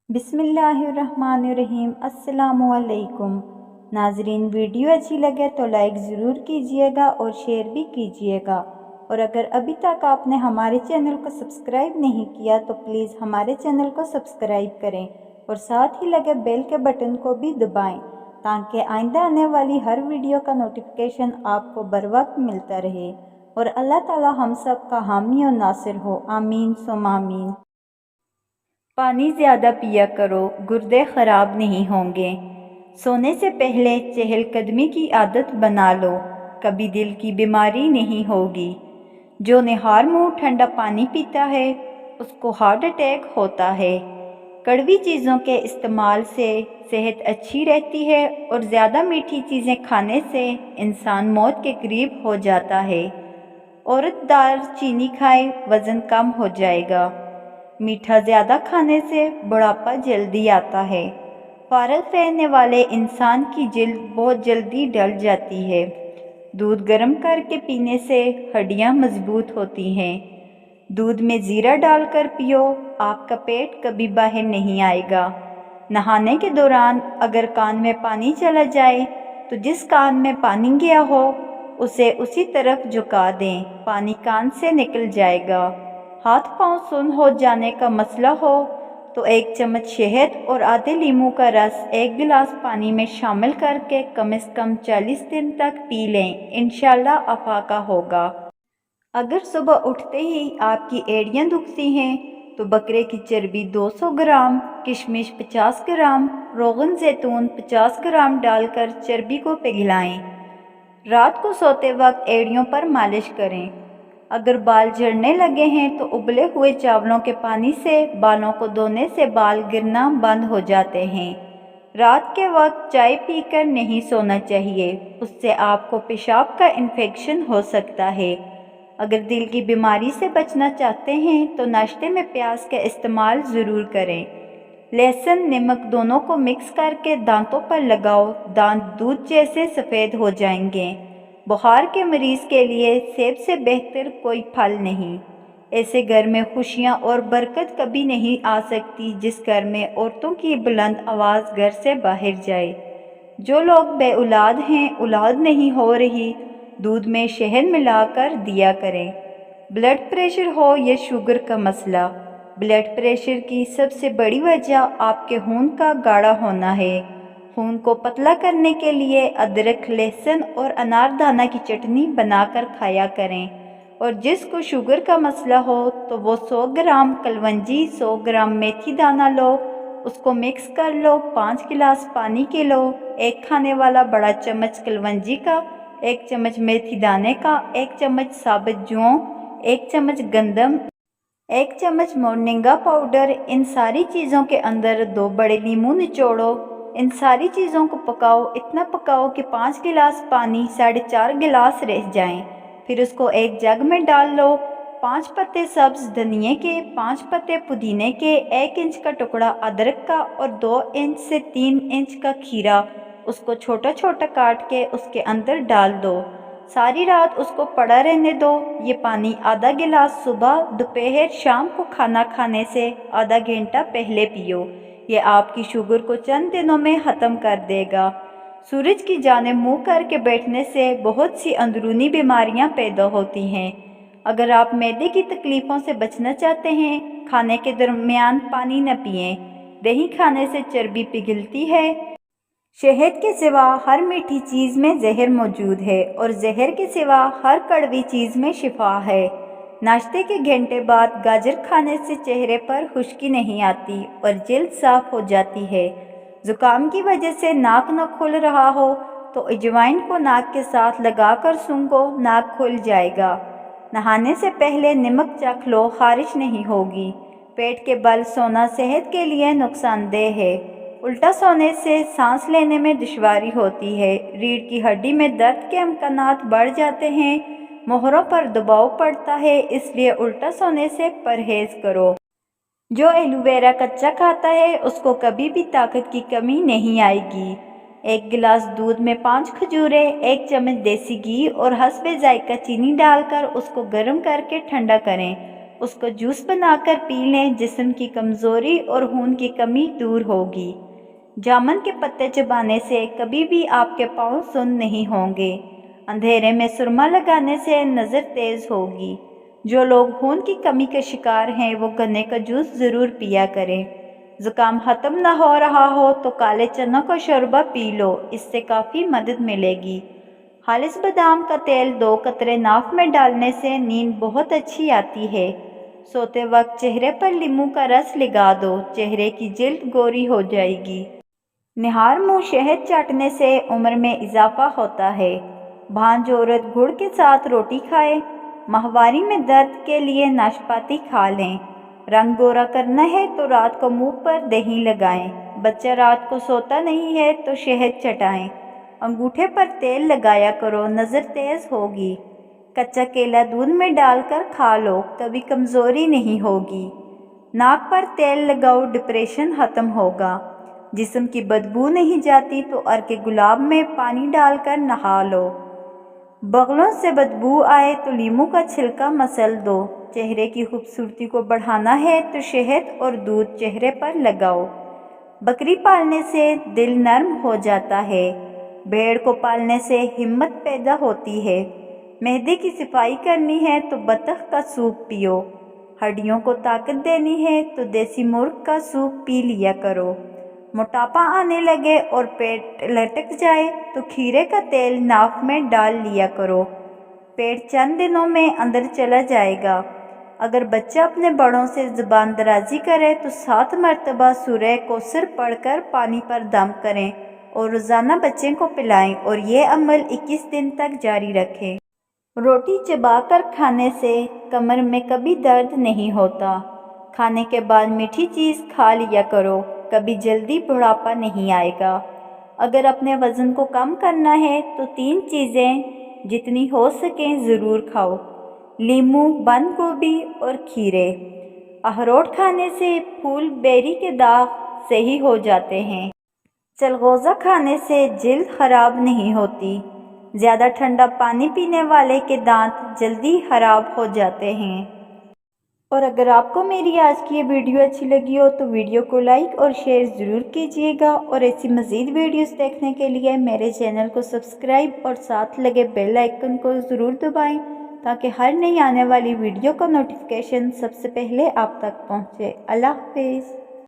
بسم اللہ الرحمن الرحیم۔ السلام علیکم ناظرین، ویڈیو اچھی لگے تو لائک ضرور کیجئے گا اور شیئر بھی کیجئے گا، اور اگر ابھی تک آپ نے ہمارے چینل کو سبسکرائب نہیں کیا تو پلیز ہمارے چینل کو سبسکرائب کریں اور ساتھ ہی لگے بیل کے بٹن کو بھی دبائیں تاکہ آئندہ آنے والی ہر ویڈیو کا نوٹیفیکیشن آپ کو بر وقت ملتا رہے، اور اللہ تعالی ہم سب کا حامی و ناصر ہو، آمین ثم آمین۔ پانی زیادہ پیا کرو، گردے خراب نہیں ہوں گے۔ سونے سے پہلے چہل قدمی کی عادت بنا لو، کبھی دل کی بیماری نہیں ہوگی۔ جو نہار منہ ٹھنڈا پانی پیتا ہے اس کو ہارٹ اٹیک ہوتا ہے۔ کڑوی چیزوں کے استعمال سے صحت اچھی رہتی ہے اور زیادہ میٹھی چیزیں کھانے سے انسان موت کے قریب ہو جاتا ہے۔ عورت دار چینی کھائے، وزن کم ہو جائے گا۔ میٹھا زیادہ کھانے سے بڑھاپا جلدی آتا ہے۔ فارغ رہنے والے انسان کی جلد بہت جلدی ڈل جاتی ہے۔ دودھ گرم کر کے پینے سے ہڈیاں مضبوط ہوتی ہیں۔ دودھ میں زیرہ ڈال کر پیو، آپ کا پیٹ کبھی باہر نہیں آئے گا۔ نہانے کے دوران اگر کان میں پانی چلا جائے تو جس کان میں پانی گیا ہو اسے اسی طرف جھکا دیں، پانی کان سے نکل جائے گا۔ ہاتھ پاؤں سن ہو جانے کا مسئلہ ہو تو 1 چمچ شہد اور آدھے لیموں کا رس 1 گلاس پانی میں شامل کر کے کم از کم 40 دن تک پی لیں، انشاءاللہ افاقہ ہوگا۔ اگر صبح اٹھتے ہی آپ کی ایڑیاں دکھتی ہیں تو بکرے کی چربی 200 گرام، کشمش 50 گرام، روغن زیتون 50 گرام ڈال کر چربی کو پگھلائیں۔ رات کو سوتے وقت ایڑیوں پر مالش کریں۔ اگر بال جھڑنے لگے ہیں تو ابلے ہوئے چاولوں کے پانی سے بالوں کو دھونے سے بال گرنا بند ہو جاتے ہیں۔ رات کے وقت چائے پی کر نہیں سونا چاہیے، اس سے آپ کو پیشاب کا انفیکشن ہو سکتا ہے۔ اگر دل کی بیماری سے بچنا چاہتے ہیں تو ناشتے میں پیاز کا استعمال ضرور کریں۔ لہسن نمک دونوں کو مکس کر کے دانتوں پر لگاؤ، دانت دودھ جیسے سفید ہو جائیں گے۔ بخار کے مریض کے لیے سیب سے بہتر کوئی پھل نہیں۔ ایسے گھر میں خوشیاں اور برکت کبھی نہیں آ سکتی جس گھر میں عورتوں کی بلند آواز گھر سے باہر جائے۔ جو لوگ بے اولاد ہیں، اولاد نہیں ہو رہی، دودھ میں شہد ملا کر دیا کریں۔ بلڈ پریشر ہو یا شوگر کا مسئلہ، بلڈ پریشر کی سب سے بڑی وجہ آپ کے خون کا گاڑھا ہونا ہے۔ خون کو پتلا کرنے کے لیے ادرک، لہسن اور انار دانہ کی چٹنی بنا کر کھایا کریں، اور جس کو شوگر کا مسئلہ ہو تو وہ 100 گرام کلونجی، 100 گرام میتھی دانہ لو، اس کو مکس کر لو، 5 گلاس پانی کے لو، 1 کھانے والا بڑا چمچ کلونجی کا، 1 چمچ میتھی دانے کا، 1 چمچ ثابت جوں، 1 چمچ گندم، 1 چمچ مورنگا پاؤڈر، ان ساری چیزوں کے اندر 2 بڑے لیموں نچوڑو۔ ان ساری چیزوں کو پکاؤ، اتنا پکاؤ کہ 5 گلاس پانی 4.5 گلاس رہ جائیں، پھر اس کو ایک جگ میں ڈال لو۔ 5 پتے سبز دھنیے کے، 5 پتے پودینے کے، 1 انچ کا ٹکڑا ادرک کا اور 2 انچ سے 3 انچ کا کھیرا، اس کو چھوٹا چھوٹا کاٹ کے اس کے اندر ڈال دو۔ ساری رات اس کو پڑا رہنے دو۔ یہ پانی آدھا گلاس صبح، دوپہر، شام کو کھانا کھانے سے آدھا گھنٹہ پہلے پیو، یہ آپ کی شوگر کو چند دنوں میں ختم کر دے گا۔ سورج کی جانب منہ کر کے بیٹھنے سے بہت سی اندرونی بیماریاں پیدا ہوتی ہیں۔ اگر آپ معدے کی تکلیفوں سے بچنا چاہتے ہیں، کھانے کے درمیان پانی نہ پئیں۔ دہی کھانے سے چربی پگھلتی ہے۔ شہد کے سوا ہر میٹھی چیز میں زہر موجود ہے اور زہر کے سوا ہر کڑوی چیز میں شفا ہے۔ ناشتے کے گھنٹے بعد گاجر کھانے سے چہرے پر خشکی نہیں آتی اور جلد صاف ہو جاتی ہے۔ زکام کی وجہ سے ناک نہ کھل رہا ہو تو اجوائن کو ناک کے ساتھ لگا کر سونگھو، ناک کھل جائے گا۔ نہانے سے پہلے نمک چکھ لو، خارش نہیں ہوگی۔ پیٹ کے بل سونا صحت کے لیے نقصان دہ ہے۔ الٹا سونے سے سانس لینے میں دشواری ہوتی ہے، ریڑھ کی ہڈی میں درد کے امکانات بڑھ جاتے ہیں، موہروں پر دباؤ پڑتا ہے، اس لیے الٹا سونے سے پرہیز کرو۔ جو ایلو ویرا کچا کھاتا ہے اس کو کبھی بھی طاقت کی کمی نہیں آئے گی۔ 1 گلاس دودھ میں 5 کھجوریں، 1 چمچ دیسی گھی اور حسب ذائقہ چینی ڈال کر اس کو گرم کر کے ٹھنڈا کریں۔ اس کو جوس بنا کر پی لیں، جسم کی کمزوری اور خون کی کمی دور ہوگی۔ جامن کے پتے چبانے سے کبھی بھی آپ کے پاؤں سن نہیں ہوں گے۔ اندھیرے میں سرما لگانے سے نظر تیز ہوگی۔ جو لوگ خون کی کمی کے شکار ہیں وہ گنے کا جوس ضرور پیا کریں۔ زکام ختم نہ ہو رہا ہو تو کالے چنوں کا شوربہ پی لو، اس سے کافی مدد ملے گی۔ خالص بادام کا تیل 2 قطرے ناک میں ڈالنے سے نیند بہت اچھی آتی ہے۔ سوتے وقت چہرے پر لیموں کا رس لگا دو، چہرے کی جلد گوری ہو جائے گی۔ نہار منہ شہد چاٹنے سے عمر میں اضافہ ہوتا ہے۔ بھانج عورت گڑ کے ساتھ روٹی کھائے۔ ماہواری میں درد کے لیے ناشپاتی کھا لیں۔ رنگ گورا کرنا ہے تو رات کو منہ پر دہی لگائیں۔ بچہ رات کو سوتا نہیں ہے تو شہد چٹائیں۔ انگوٹھے پر تیل لگایا کرو، نظر تیز ہوگی۔ کچا کیلا دودھ میں ڈال کر کھا لو، کبھی کمزوری نہیں ہوگی۔ ناک پر تیل لگاؤ، ڈپریشن ختم ہوگا۔ جسم کی بدبو نہیں جاتی تو عرق گلاب میں پانی ڈال کر نہا لو۔ بغلوں سے بدبو آئے تو لیموں کا چھلکا مسل دو۔ چہرے کی خوبصورتی کو بڑھانا ہے تو شہد اور دودھ چہرے پر لگاؤ۔ بکری پالنے سے دل نرم ہو جاتا ہے۔ بھیڑ کو پالنے سے ہمت پیدا ہوتی ہے۔ معدے کی صفائی کرنی ہے تو بطخ کا سوپ پیو۔ ہڈیوں کو طاقت دینی ہے تو دیسی مرغ کا سوپ پی لیا کرو۔ موٹاپا آنے لگے اور پیٹ لٹک جائے تو کھیرے کا تیل ناک میں ڈال لیا کرو، پیٹ چند دنوں میں اندر چلا جائے گا۔ اگر بچہ اپنے بڑوں سے زبان درازی کرے تو 7 مرتبہ سورہ کوثر پڑھ کر پانی پر دم کریں اور روزانہ بچے کو پلائیں اور یہ عمل 21 دن تک جاری رکھیں۔ روٹی چبا کر کھانے سے کمر میں کبھی درد نہیں ہوتا۔ کھانے کے بعد میٹھی چیز کھا لیا کرو، کبھی جلدی بڑھاپا نہیں آئے گا۔ اگر اپنے وزن کو کم کرنا ہے تو 3 چیزیں جتنی ہو سکیں ضرور کھاؤ: لیموں، بند گوبھی اور کھیرے۔ اخروٹ کھانے سے پھول بیری کے داغ صحیح ہو جاتے ہیں۔ چلغوزہ کھانے سے جلد خراب نہیں ہوتی۔ زیادہ ٹھنڈا پانی پینے والے کے دانت جلدی خراب ہو جاتے ہیں۔ اور اگر آپ کو میری آج کی یہ ویڈیو اچھی لگی ہو تو ویڈیو کو لائک اور شیئر ضرور کیجیے گا، اور ایسی مزید ویڈیوز دیکھنے کے لیے میرے چینل کو سبسکرائب اور ساتھ لگے بیل آئیکن کو ضرور دبائیں تاکہ ہر نئی آنے والی ویڈیو کا نوٹیفیکیشن سب سے پہلے آپ تک پہنچے۔ اللہ حافظ۔